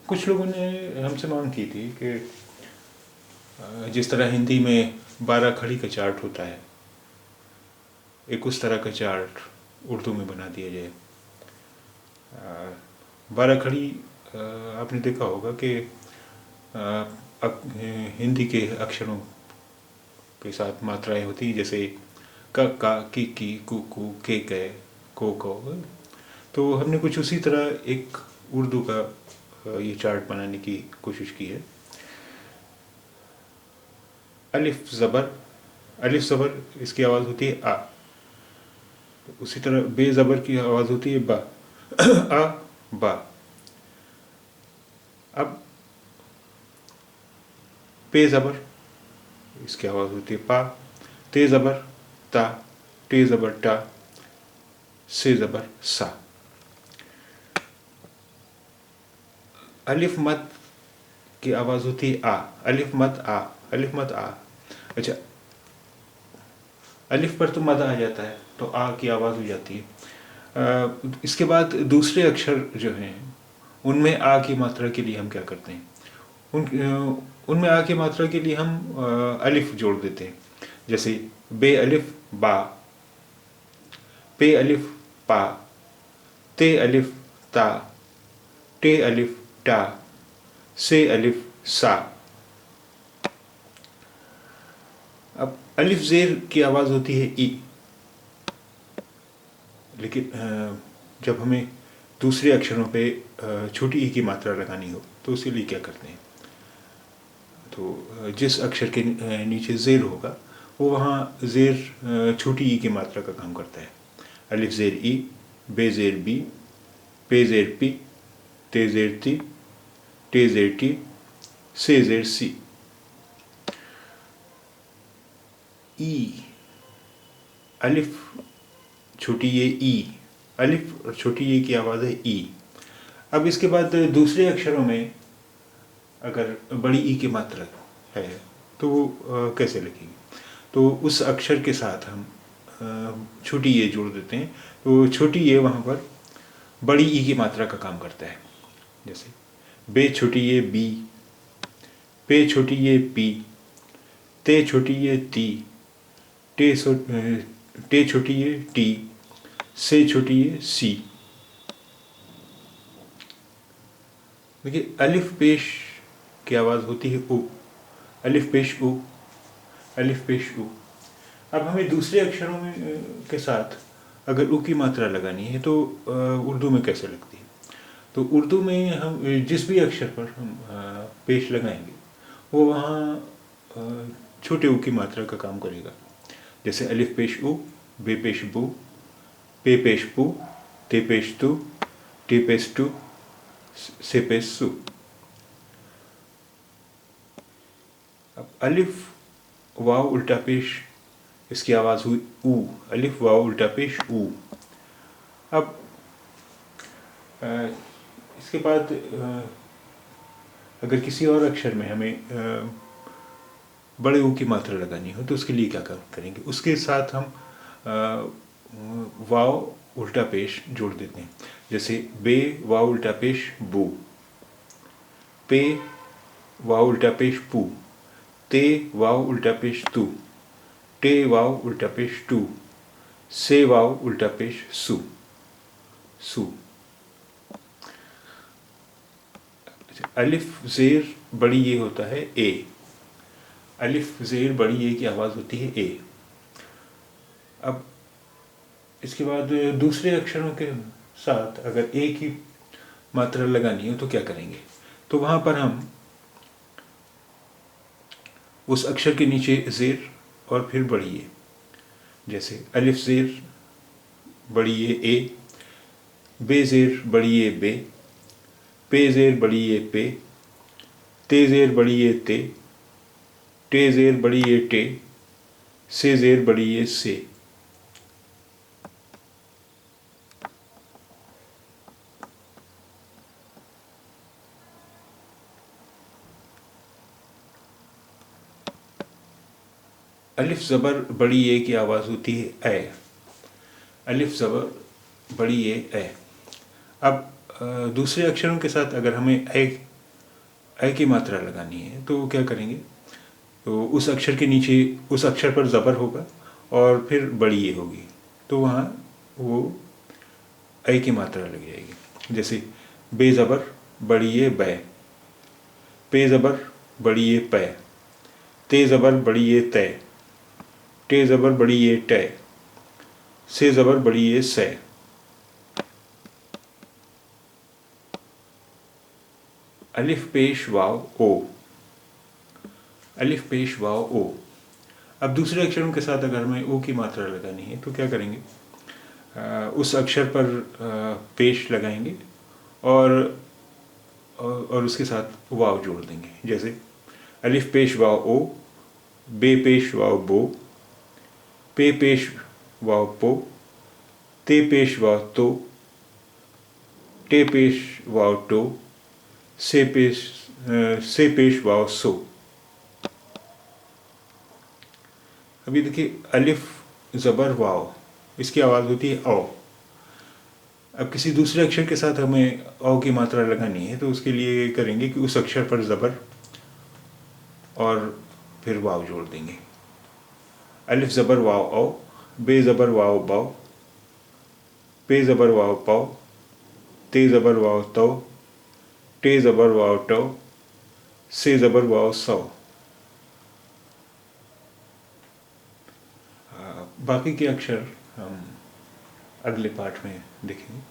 कुछ लोगों ने हमसे मांग की थी कि जिस तरह हिंदी में 12 खड़ी का चार्ट होता है, एक उस तरह का चार्ट उर्दू में बना दिया जाए। 12 खड़ी आपने देखा होगा कि हिंदी के अक्षरों के साथ मात्राएं होती हैं, जैसे क का की कु के को। तो हमने कुछ उसी तरह एक उर्दू का ये चार्ट बनाने की कोशिश की है। अलिफ ज़बर इसकी आवाज़ होती है आ। उसी तरह बे ज़बर की आवाज़ होती है बा। आ बा। अब पे ज़बर इसकी आवाज़ होती है पा। ते ज़बर ता। टे ज़बर टा। से ज़बर सा। अलिफ मद की आवाज़ होती है आ। अलिफ मद आ। अलिफ मद आ। अच्छा, अलिफ पर तो मद आ जाता है तो आ की आवाज़ हो जाती है। इसके बाद दूसरे अक्षर जो हैं उनमें आ की मात्रा के लिए हम क्या करते हैं, उनमें आ की मात्रा के लिए हम अलिफ जोड़ देते हैं। जैसे बे अलिफ बा, पे अलिफ पा, ते अलिफ ता, टे अलिफ टा, से अलिफ सा। अब अलिफ ज़ेर की आवाज़ होती है ई, लेकिन जब हमें दूसरे अक्षरों पे छोटी ई की मात्रा लगानी हो तो उसके लिए क्या करते हैं, तो जिस अक्षर के नीचे ज़ेर होगा वो वहाँ ज़ेर छोटी ई की मात्रा का काम करता है। अलिफ ज़ेर ई, बे ज़ेर बी, पे ज़ेर पी, ते ज़ेर ती, टे ज़ेर टी, से ज़ेर सी। ई, अलिफ छोटी ये ई, अलिफ और छोटी ये की आवाज़ है ई। अब इसके बाद दूसरे अक्षरों में अगर बड़ी ई की मात्रा है तो वो कैसे लिखेंगे, तो उस अक्षर के साथ हम छोटी ये जोड़ देते हैं, तो छोटी ये वहाँ पर बड़ी ई की मात्रा का काम करता है। जैसे बे छोटी ये बी, पे छोटी ये पी, ते छोटी ये ती, टे छोटी ये टी, से छोटी ये सी। देखिए अलिफ पेश की आवाज़ होती है उ। अलिफ पेश उ, अलिफ पेश उ। अब हमें दूसरे अक्षरों में के साथ अगर उ की मात्रा लगानी है तो उर्दू में कैसे लगती है, तो उर्दू में हम जिस भी अक्षर पर हम पेश लगाएंगे वो वहाँ छोटे उ की मात्रा का काम करेगा। जैसे अलिफ पेश उ, बे पेश बू, पे पेश पू, ते पेश तू, टे पेश टू, से पेश सु। अब अलिफ वाव उल्टा पेश इसकी आवाज़ हुई ऊ। अलिफ वाव उल्टा पेश ऊ। अब इसके बाद अगर किसी और अक्षर में हमें बड़े ऊ की मात्रा लगानी हो तो उसके लिए क्या करेंगे, उसके साथ हम वाव उल्टा पेश जोड़ देते हैं। जैसे बे वाव उल्टा पेश बू, पे वाव उल्टा पेश पू, ते वाव उल्टा पेश तू, टे वाव उल्टा पेश टू, से वाव उल्टा पेश सु। सु। अलिफ ज़ेर बड़ी ये होता है ए। अलिफ ज़ेर बड़ी ये की आवाज़ होती है ए। अब इसके बाद दूसरे अक्षरों के साथ अगर ए की मात्रा लगानी हो तो क्या करेंगे, तो वहाँ पर हम उस अक्षर के नीचे ज़ेर और फिर बड़ी ए। जैसे अलिफ ज़ेर बड़ी ए, बे ज़ेर बड़ी ए बे, पे ज़ेर बड़ी ए पे, ते ज़ेर बड़ी ए ते, टे ज़ेर बड़ी ए टे, से ज़ेर बड़ी ए से। अलिफ ज़बर बड़ी ए की आवाज़ होती है ए। अलिफ ज़बर बड़ी ए। अब दूसरे अक्षरों के साथ अगर हमें ए अ की मात्रा लगानी है तो क्या करेंगे, तो उस अक्षर के नीचे उस अक्षर पर ज़बर होगा और फिर बड़ी ए होगी, तो वहाँ वो अ की मात्रा लग जाएगी। जैसे बे ज़बर बड़ी ए बै, पे ज़बर बड़ी ए पै, ते ज़बर बड़ी ए तै, टे ज़बर बड़ी ए टै, से ज़बर बड़ी ए सै। अलिफ पेश वाव ओ, अलिफ पेश वाव ओ। अब दूसरे अक्षरों के साथ अगर हमें ओ की मात्रा लगानी है तो क्या करेंगे, उस अक्षर पर पेश लगाएंगे और और उसके साथ वाव जोड़ देंगे। जैसे अलिफ पेश वाव ओ, बे पेश वाव बो, पे पेश वाव पो, ते पेश वाव तो, टे पेश वाव टो, से पेश वाव सो। अभी देखिए अलिफ ज़बर वाव, इसकी आवाज़ होती है औ। अब किसी दूसरे अक्षर के साथ हमें औ की मात्रा लगानी है तो उसके लिए करेंगे कि उस अक्षर पर ज़बर और फिर वाव जोड़ देंगे। अलिफ ज़बर वाव औ, बे ज़बर वाव बाव, पे ज़बर वाव पाव, ते ज़बर वाव तौ, टे ज़बर वाव टौ, से ज़बर वाव सौ। बाकी के अक्षर हम अगले पाठ में देखेंगे।